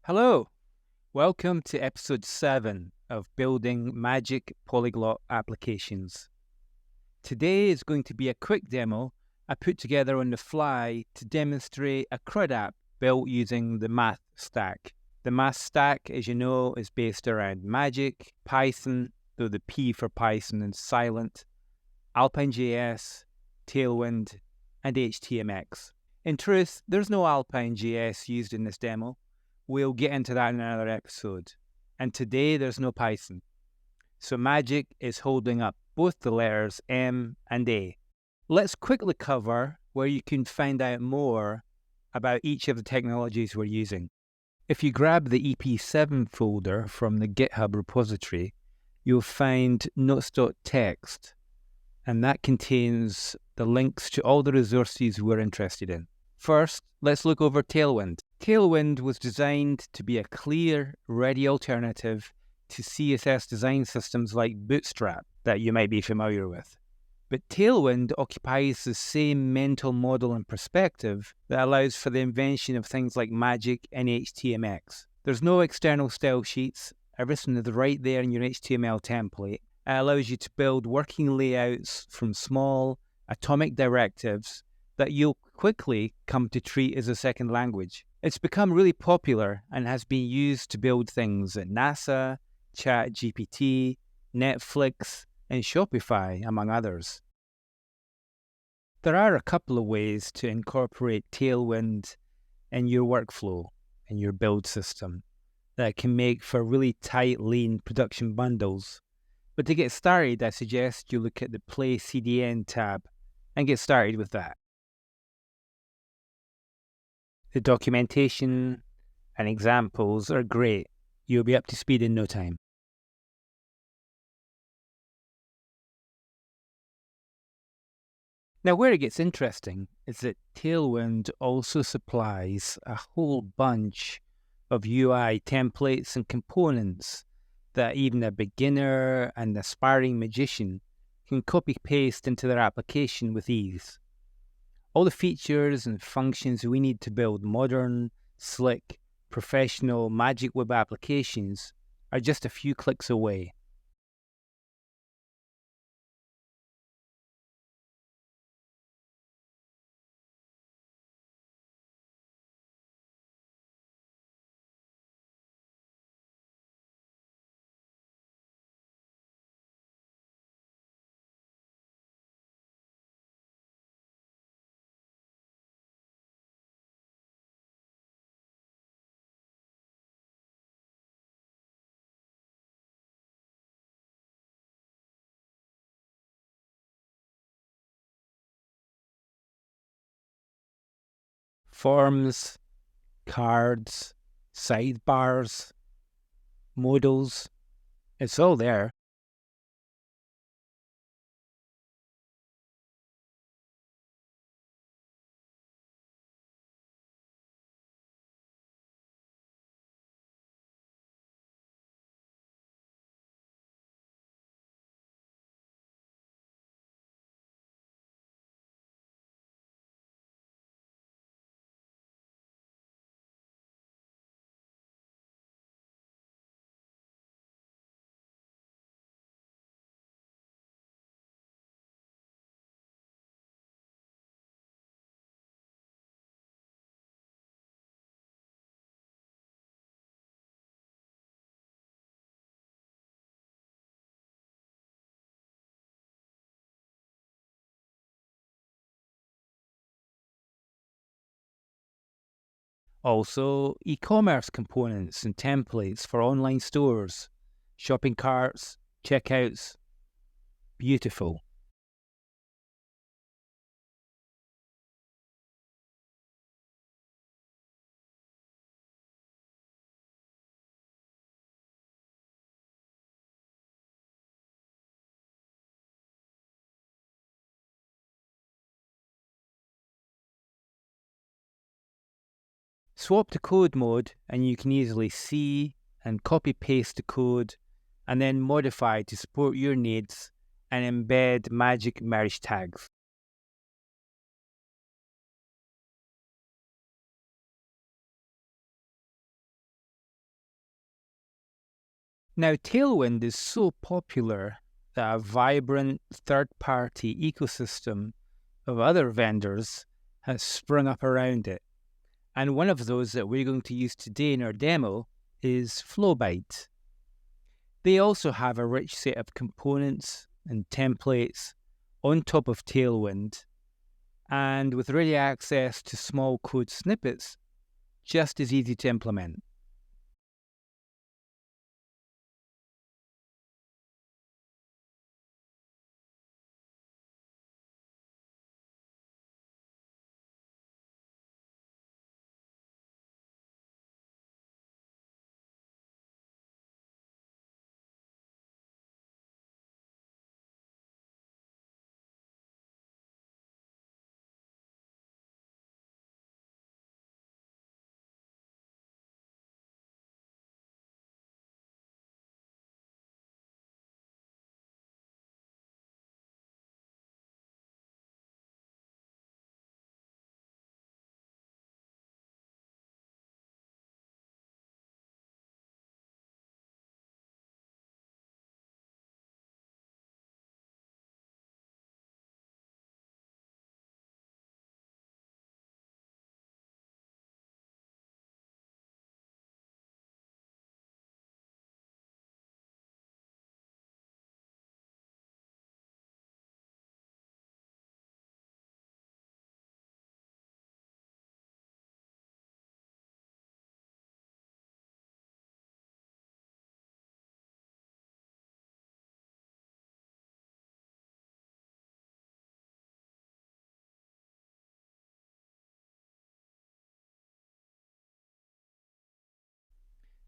Hello, welcome to episode 7 of Building Magic Polyglot Applications. Today is going to be a quick demo I put together on the fly to demonstrate a CRUD app built using the math stack. The math stack, as you know, is based around Magic, Python, though the P for Python is silent, Alpine.js, Tailwind, and HTMX. In truth, there's no Alpine.js used in this demo. We'll get into that in another episode. And today there's no Python. So Magic is holding up both the letters M and A. Let's quickly cover where you can find out more about each of the technologies we're using. If you grab the EP7 folder from the GitHub repository, you'll find notes.txt, and that contains the links to all the resources we're interested in. First, let's look over Tailwind. Tailwind was designed to be a clear, ready alternative to CSS design systems like Bootstrap that you might be familiar with. But Tailwind occupies the same mental model and perspective that allows for the invention of things like Magic and HTMX. There's no external style sheets. Everything is right there in your HTML template. It allows you to build working layouts from small, atomic directives that you'll quickly come to treat as a second language. It's become really popular and has been used to build things at NASA, ChatGPT, Netflix, and Shopify, among others. There are a couple of ways to incorporate Tailwind in your workflow, in your build system, that can make for really tight, lean production bundles. But to get started, I suggest you look at the Play CDN tab and get started with that. The documentation and examples are great. You'll be up to speed in no time. Now, where it gets interesting is that Tailwind also supplies a whole bunch of UI templates and components that even a beginner and aspiring magician can copy-paste into their application with ease. All the features and functions we need to build modern, slick, professional Magic Web applications are just a few clicks away. Forms, cards, sidebars, modals, it's all there. Also, e-commerce components and templates for online stores, shopping carts, checkouts. Beautiful. Swap to code mode and you can easily see and copy paste the code and then modify to support your needs and embed magic merge tags. Now, Tailwind is so popular that a vibrant third-party ecosystem of other vendors has sprung up around it. And one of those that we're going to use today in our demo is Flowbite. They also have a rich set of components and templates on top of Tailwind, and with ready access to small code snippets, just as easy to implement.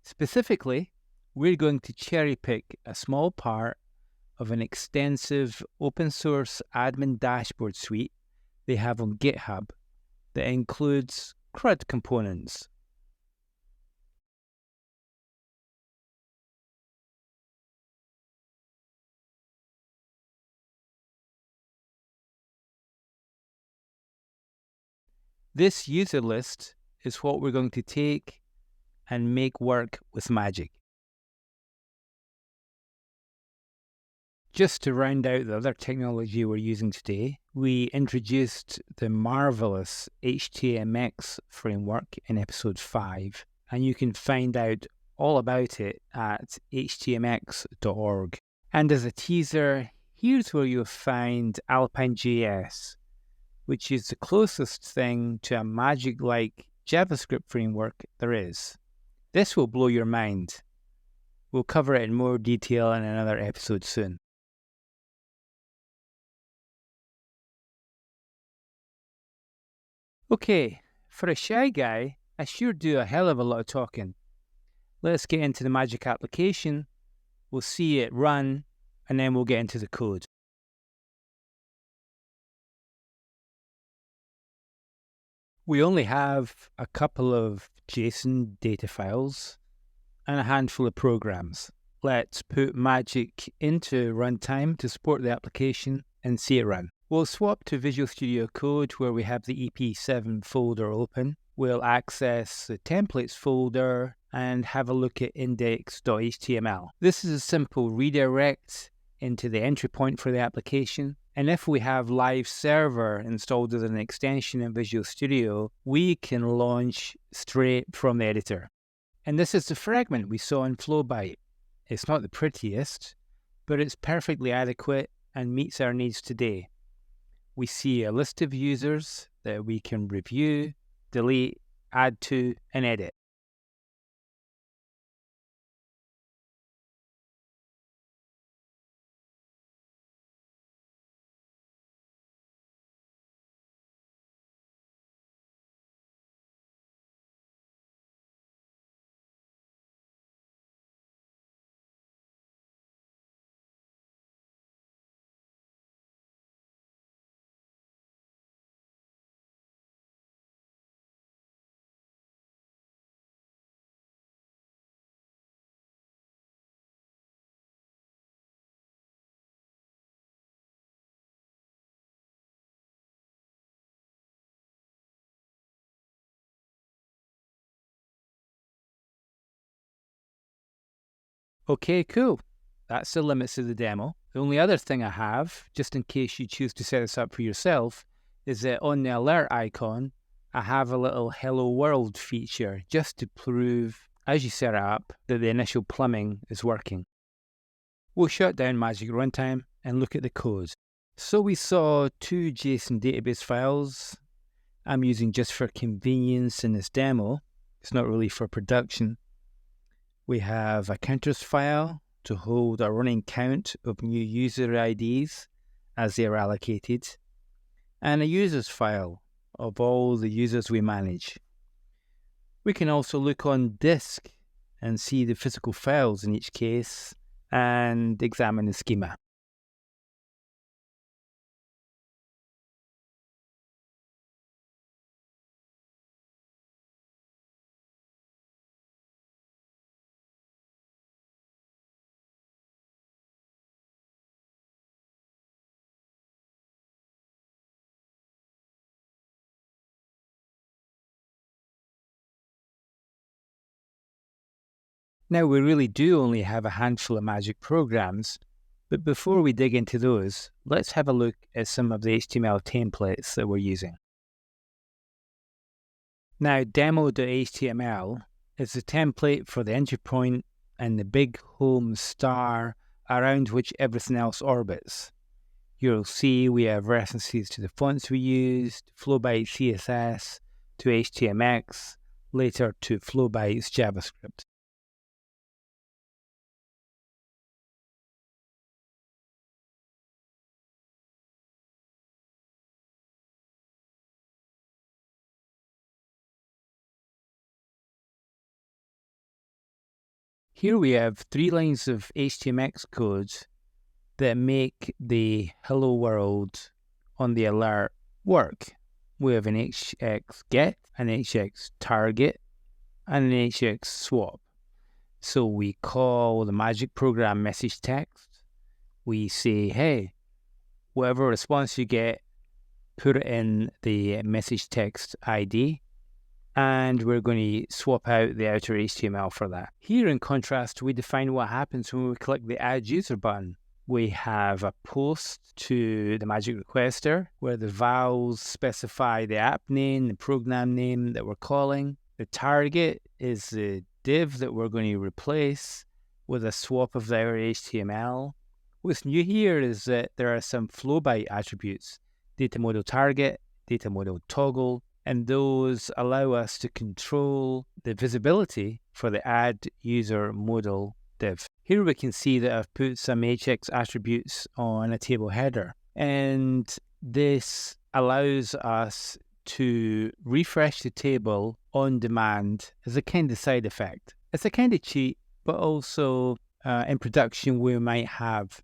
Specifically, we're going to cherry pick a small part of an extensive open source admin dashboard suite they have on GitHub that includes CRUD components. This user list is what we're going to take and make work with magic. Just to round out the other technology we're using today, we introduced the marvelous HTMX framework in episode 5, and you can find out all about it at htmx.org. And as a teaser, here's where you'll find Alpine.js, which is the closest thing to a magic-like JavaScript framework there is. This will blow your mind. We'll cover it in more detail in another episode soon. Okay, for a shy guy, I sure do a hell of a lot of talking. Let's get into the magic application, we'll see it run, and then we'll get into the code. We only have a couple of JSON data files and a handful of programs. Let's put magic into runtime to support the application and see it run. We'll swap to Visual Studio Code where we have the EP7 folder open. We'll access the templates folder and have a look at index.html. This is a simple redirect into the entry point for the application. And if we have Live Server installed as an extension in Visual Studio, we can launch straight from the editor. And this is the fragment we saw in Flowbite. It's not the prettiest, but it's perfectly adequate and meets our needs today. We see a list of users that we can review, delete, add to, and edit. Okay, cool. That's the limits of the demo. The only other thing I have, just in case you choose to set this up for yourself, is that on the alert icon, I have a little Hello World feature just to prove, as you set it up, that the initial plumbing is working. We'll shut down Magic Runtime and look at the code. So we saw two JSON database files I'm using just for convenience in this demo. It's not really for production. We have a counters file to hold a running count of new user IDs as they are allocated, and a users file of all the users we manage. We can also look on disk and see the physical files in each case and examine the schema. Now, we really do only have a handful of Magic programs, but before we dig into those, let's have a look at some of the HTML templates that we're using. Now, demo.html is the template for the entry point and the big home star around which everything else orbits. You'll see we have references to the fonts we used, Flowbite CSS, to HTMX, later to Flowbite's JavaScript. Here we have 3 lines of HTMX code that make the hello world on the alert work. We have an HX get, an HX target, and an HX swap. So we call the Magic program message text. We say, hey, whatever response you get, put it in the message text ID, and we're going to swap out the outer HTML for that. Here, in contrast, we define what happens when we click the Add User button. We have a post to the Magic Requester where the vowels specify the app name, the program name that we're calling. The target is the div that we're going to replace with a swap of our HTML. What's new here is that there are some Flowbite attributes, data model target, data model toggle, and those allow us to control the visibility for the add user modal div. Here we can see that I've put some HX attributes on a table header, and this allows us to refresh the table on demand as a kind of side effect. It's a kind of cheat, but also in production we might have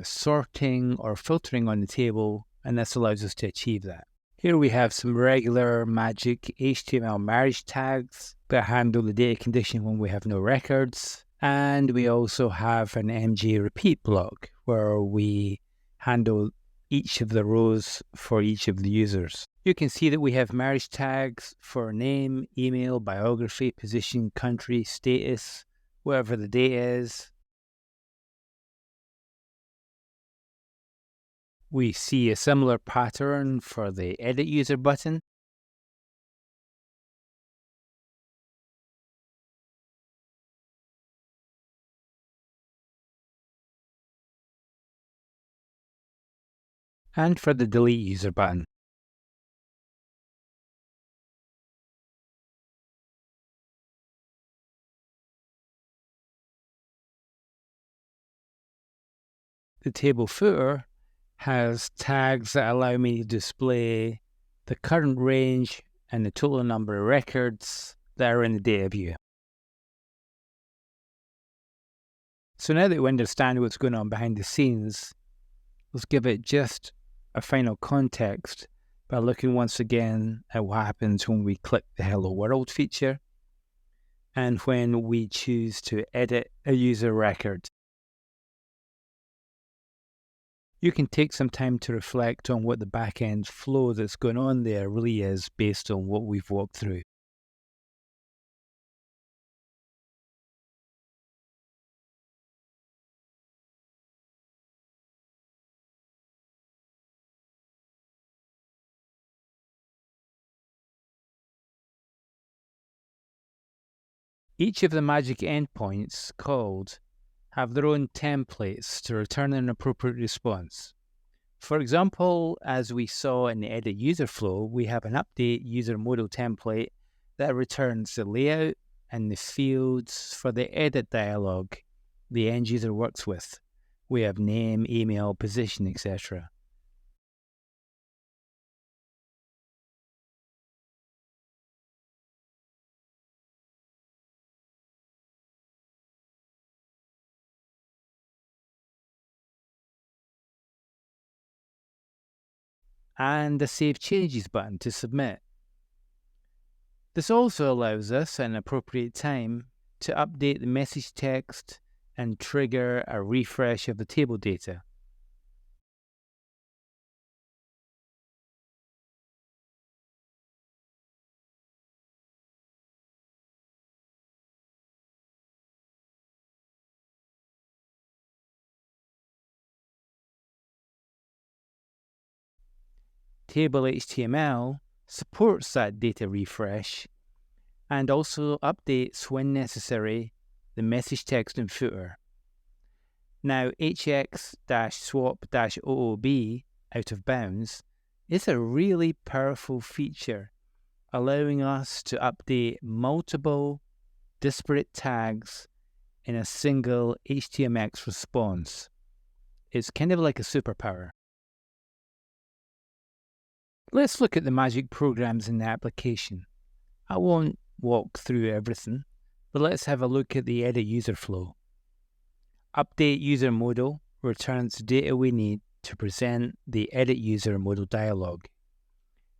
sorting or filtering on the table, and this allows us to achieve that. Here we have some regular Magic HTML marriage tags that handle the data condition when we have no records. And we also have an MJ repeat block where we handle each of the rows for each of the users. You can see that we have marriage tags for name, email, biography, position, country, status, whatever the date is. We see a similar pattern for the Edit User button. And for the Delete User button. The table footer has tags that allow me to display the current range and the total number of records that are in the data view. So now that we understand what's going on behind the scenes, let's give it just a final context by looking once again at what happens when we click the Hello World feature and when we choose to edit a user record. You can take some time to reflect on what the back-end flow that's going on there really is based on what we've walked through. Each of the magic endpoints called have their own templates to return an appropriate response. For example, as we saw in the edit user flow, we have an update user modal template that returns the layout and the fields for the edit dialog the end user works with. We have name, email, position, etc. And the Save Changes button to submit. This also allows us, at an appropriate time, to update the message text and trigger a refresh of the table data. Table HTML supports that data refresh and also updates, when necessary, the message text and footer. Now, HX-swap-OOB, out of bounds, is a really powerful feature, allowing us to update multiple disparate tags in a single HTMX response. It's kind of like a superpower. Let's look at the magic programs in the application. I won't walk through everything, but let's have a look at the edit user flow. Update user modal returns the data we need to present the edit user modal dialog.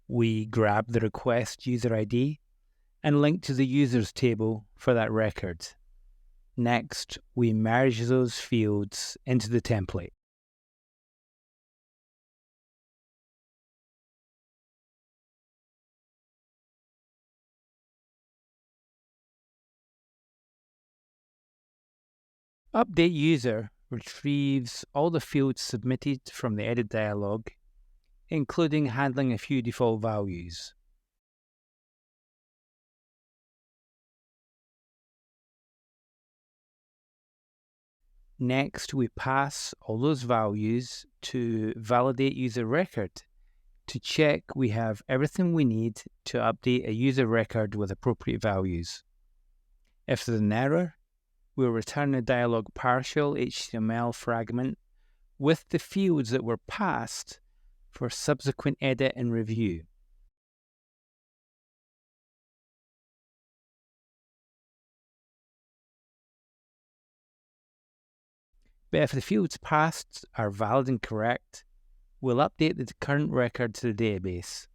We grab the request user ID and link to the users table for that record. Next, we merge those fields into the template. Update user retrieves all the fields submitted from the edit dialog, including handling a few default values. Next, we pass all those values to validate user record to check we have everything we need to update a user record with appropriate values. If there's an error, we'll return a dialog partial HTML fragment with the fields that were passed for subsequent edit and review. But if the fields passed are valid and correct, we'll update the current record to the database.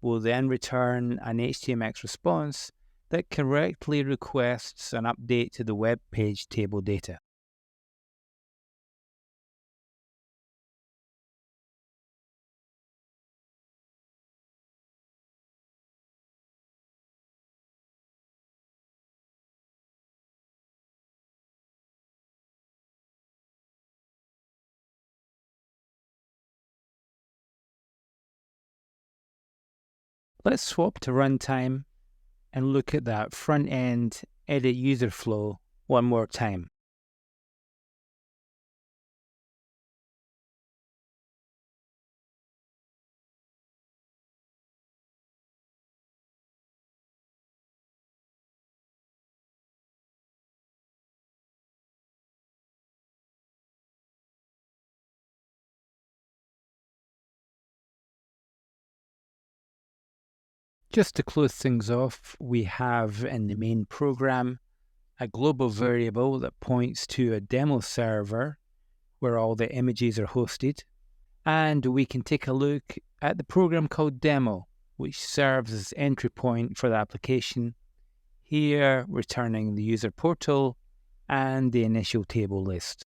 We'll then return an HTMX response that correctly requests an update to the web page table data. Let's swap to runtime and look at that front-end edit user flow one more time. Just to close things off, we have in the main program a global variable that points to a demo server where all the images are hosted. And we can take a look at the program called demo, which serves as entry point for the application. here returning the user portal and the initial table list.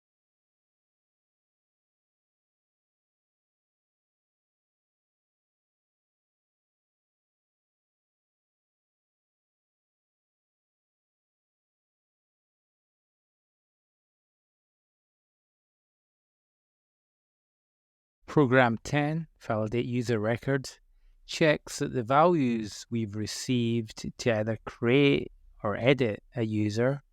Program 10, validate user record, checks that the values we've received to either create or edit a user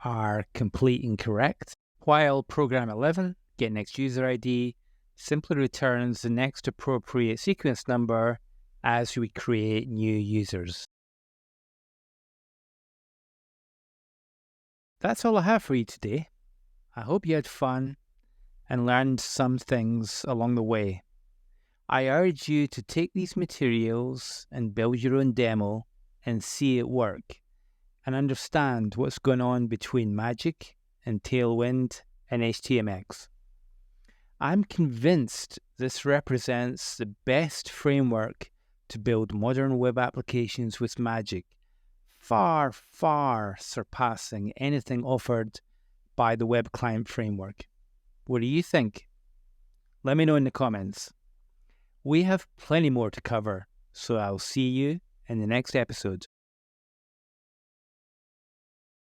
are complete and correct, while program 11, get next user ID, simply returns the next appropriate sequence number as we create new users. That's all I have for you today. I hope you had fun and learned some things along the way. I urge you to take these materials and build your own demo and see it work and understand what's going on between Magic and Tailwind and HTMX. I'm convinced this represents the best framework to build modern web applications with Magic, far, far surpassing anything offered by the web client framework. What do you think? Let me know in the comments. We have plenty more to cover, so I'll see you in the next episode.